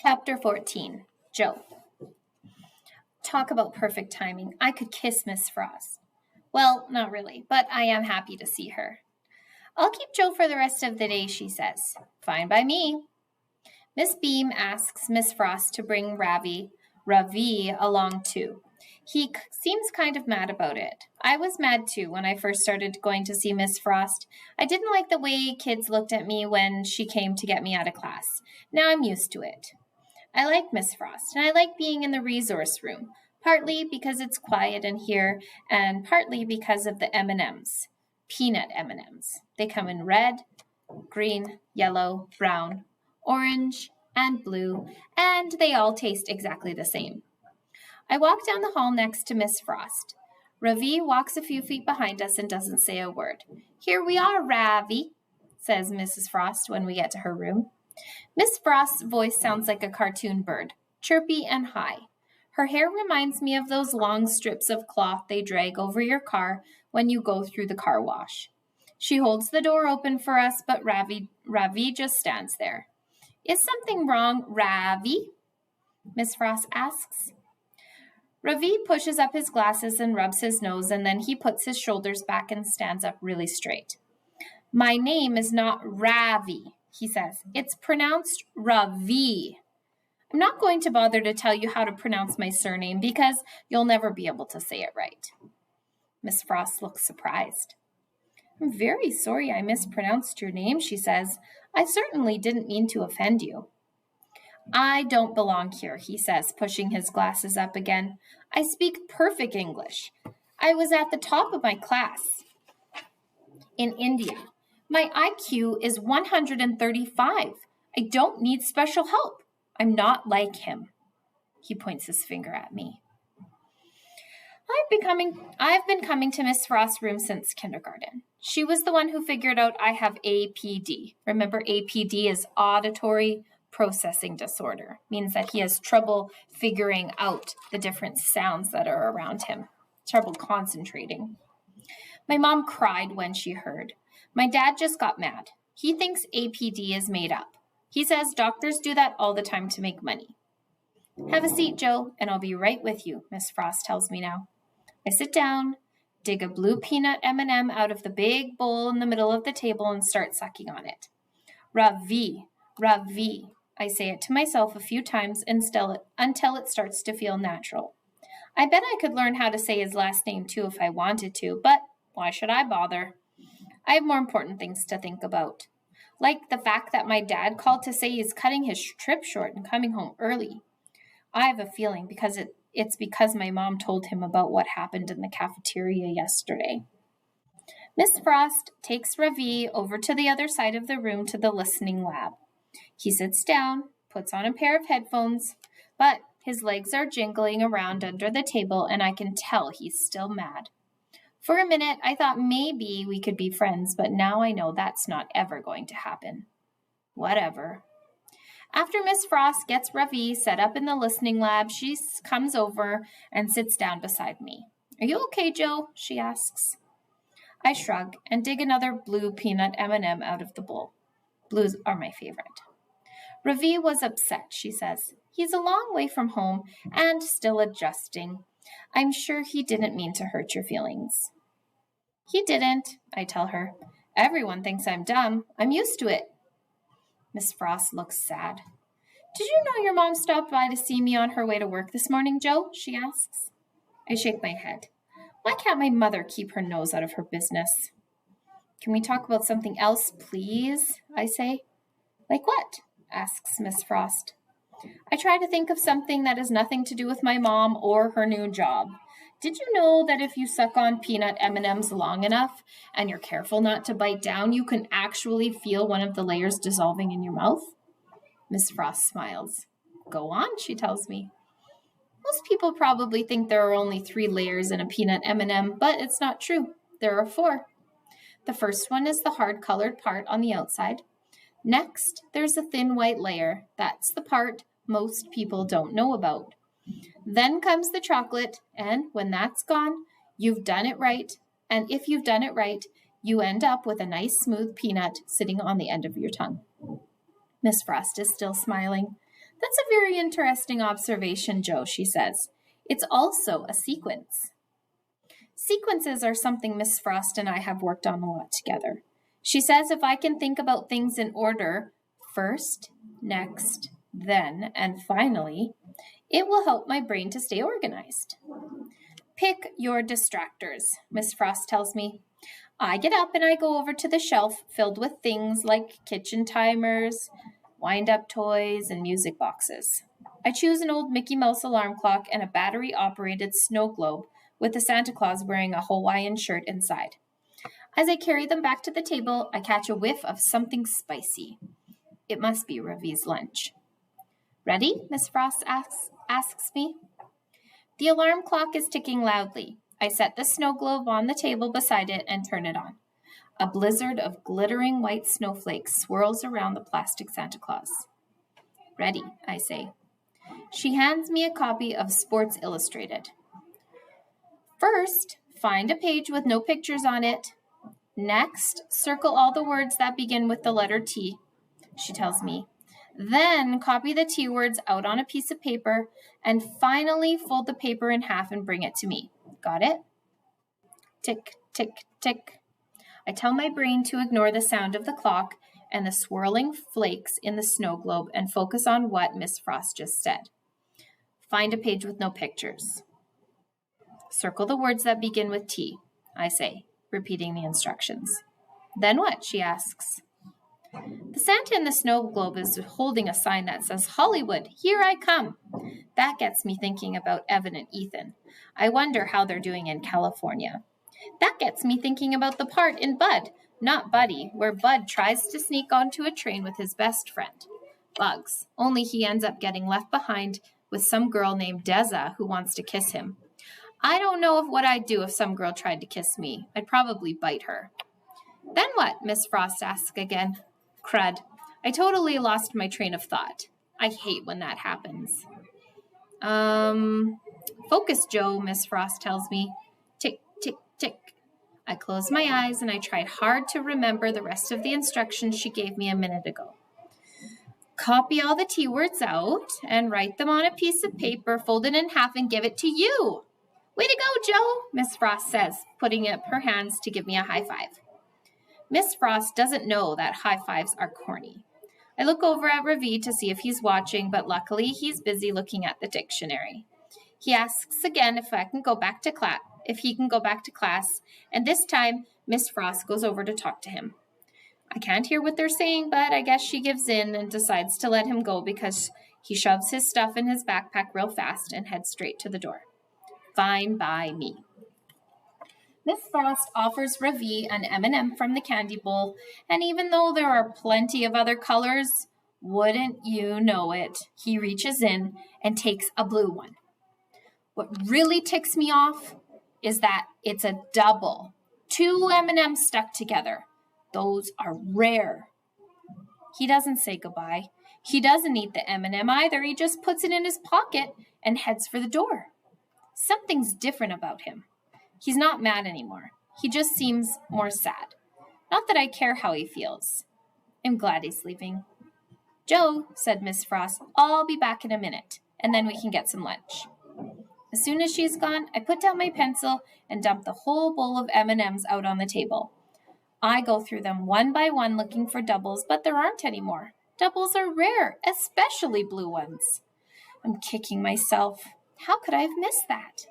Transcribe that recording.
Chapter 14, Joe. Talk about perfect timing. I could kiss Miss Frost. Well, not really, but I am happy to see her. I'll keep Joe for the rest of the day, she says. Fine by me. Miss Beam asks Miss Frost to bring Ravi along too. He seems kind of mad about it. I was mad too when I first started going to see Miss Frost. I didn't like the way kids looked at me when she came to get me out of class. Now I'm used to it. I like Miss Frost, and I like being in the resource room, partly because it's quiet in here, and partly because of the M&Ms, peanut M&Ms. They come in red, green, yellow, brown, orange, and blue, and they all taste exactly the same. I walk down the hall next to Miss Frost. Ravi walks a few feet behind us and doesn't say a word. Here we are, Ravi, says Mrs. Frost when we get to her room. Miss Frost's voice sounds like a cartoon bird, chirpy and high. Her hair reminds me of those long strips of cloth they drag over your car when you go through the car wash. She holds the door open for us, but Ravi just stands there. Is something wrong, Ravi? Miss Frost asks. Ravi pushes up his glasses and rubs his nose, and then he puts his shoulders back and stands up really straight. My name is not Ravi, he says. It's pronounced Ravi. I'm not going to bother to tell you how to pronounce my surname because you'll never be able to say it right. Miss Frost looks surprised. I'm very sorry I mispronounced your name, she says. I certainly didn't mean to offend you. I don't belong here, he says, pushing his glasses up again. I speak perfect English. I was at the top of my class in India. My IQ is 135. I don't need special help. I'm not like him. He points his finger at me. I've been coming to Miss Frost's room since kindergarten. She was the one who figured out I have APD. Remember, APD is auditory processing disorder. Means that he has trouble figuring out the different sounds that are around him. Trouble concentrating. My mom cried when she heard. My dad just got mad. He thinks APD is made up. He says doctors do that all the time to make money. Have a seat, Joe, and I'll be right with you, Miss Frost tells me now. I sit down, dig a blue peanut M&M out of the big bowl in the middle of the table and start sucking on it. Ravi, Ravi. I say it to myself a few times until it starts to feel natural. I bet I could learn how to say his last name too if I wanted to, but why should I bother? I have more important things to think about, like the fact that my dad called to say he's cutting his trip short and coming home early. I have a feeling it's because my mom told him about what happened in the cafeteria yesterday. Miss Frost takes Ravi over to the other side of the room to the listening lab. He sits down, puts on a pair of headphones, but his legs are jingling around under the table and I can tell he's still mad. For a minute, I thought maybe we could be friends, but now I know that's not ever going to happen. Whatever. After Miss Frost gets Ravi set up in the listening lab, she comes over and sits down beside me. Are you okay, Joe? She asks. I shrug and dig another blue peanut M&M out of the bowl. Blues are my favorite. Ravi was upset, she says. He's a long way from home and still adjusting. I'm sure he didn't mean to hurt your feelings. He didn't, I tell her. Everyone thinks I'm dumb. I'm used to it. Miss Frost looks sad. Did you know your mom stopped by to see me on her way to work this morning, Joe? She asks. I shake my head. Why can't my mother keep her nose out of her business? Can we talk about something else, please? I say. Like what? Asks Miss Frost. I try to think of something that has nothing to do with my mom or her new job. Did you know that if you suck on peanut M&Ms long enough and you're careful not to bite down, you can actually feel one of the layers dissolving in your mouth? Miss Frost smiles. Go on, she tells me. Most people probably think there are only 3 layers in a peanut M&M, but it's not true. There are 4. The first one is the hard-colored part on the outside. Next, there's a thin white layer. That's the part most people don't know about. Then comes the chocolate, and when that's gone, you've done it right. And if you've done it right, you end up with a nice smooth peanut sitting on the end of your tongue. Miss Frost is still smiling. That's a very interesting observation, Joe, she says. It's also a sequence. Sequences are something Miss Frost and I have worked on a lot together. She says if I can think about things in order, first, next, then, and finally, it will help my brain to stay organized. Pick your distractors, Miss Frost tells me. I get up and I go over to the shelf filled with things like kitchen timers, wind-up toys, and music boxes. I choose an old Mickey Mouse alarm clock and a battery-operated snow globe with a Santa Claus wearing a Hawaiian shirt inside. As I carry them back to the table, I catch a whiff of something spicy. It must be Ravi's lunch. Ready? Miss Frost asks me. The alarm clock is ticking loudly. I set the snow globe on the table beside it and turn it on. A blizzard of glittering white snowflakes swirls around the plastic Santa Claus. Ready, I say. She hands me a copy of Sports Illustrated. First, find a page with no pictures on it. Next, circle all the words that begin with the letter T, she tells me. Then copy the T words out on a piece of paper, and finally fold the paper in half and bring it to me. Got it? Tick, tick, tick. I tell my brain to ignore the sound of the clock and the swirling flakes in the snow globe and focus on what Miss Frost just said. Find a page with no pictures. Circle the words that begin with T, I say, repeating the instructions. Then what? She asks. The Santa in the snow globe is holding a sign that says, Hollywood, here I come. That gets me thinking about Evan and Ethan. I wonder how they're doing in California. That gets me thinking about the part in Bud, Not Buddy, where Bud tries to sneak onto a train with his best friend, Bugs, only he ends up getting left behind with some girl named Deza who wants to kiss him. I don't know what I'd do if some girl tried to kiss me. I'd probably bite her. Then what? Miss Frost asks again. Crud. I totally lost my train of thought. I hate when that happens. Focus, Joe, Miss Frost tells me. Tick, tick, tick. I close my eyes and I try hard to remember the rest of the instructions she gave me a minute ago. Copy all the T words out and write them on a piece of paper, fold it in half, and give it to you. Way to go, Joe, Miss Frost says, putting up her hands to give me a high five. Miss Frost doesn't know that high fives are corny. I look over at Ravi to see if he's watching, but luckily he's busy looking at the dictionary. He asks again if he can go back to class, and this time Miss Frost goes over to talk to him. I can't hear what they're saying, but I guess she gives in and decides to let him go because he shoves his stuff in his backpack real fast and heads straight to the door. Fine by me. Miss Frost offers Ravi an M&M from the candy bowl, and even though there are plenty of other colors, wouldn't you know it, he reaches in and takes a blue one. What really ticks me off is that it's a double. 2 M&Ms stuck together. Those are rare. He doesn't say goodbye. He doesn't eat the M&M either. He just puts it in his pocket and heads for the door. Something's different about him. He's not mad anymore. He just seems more sad. Not that I care how he feels. I'm glad he's leaving. Joe, said Miss Frost, I'll be back in a minute, and then we can get some lunch. As soon as she's gone, I put down my pencil and dump the whole bowl of M&Ms out on the table. I go through them one by one looking for doubles, but there aren't any more. Doubles are rare, especially blue ones. I'm kicking myself. How could I have missed that?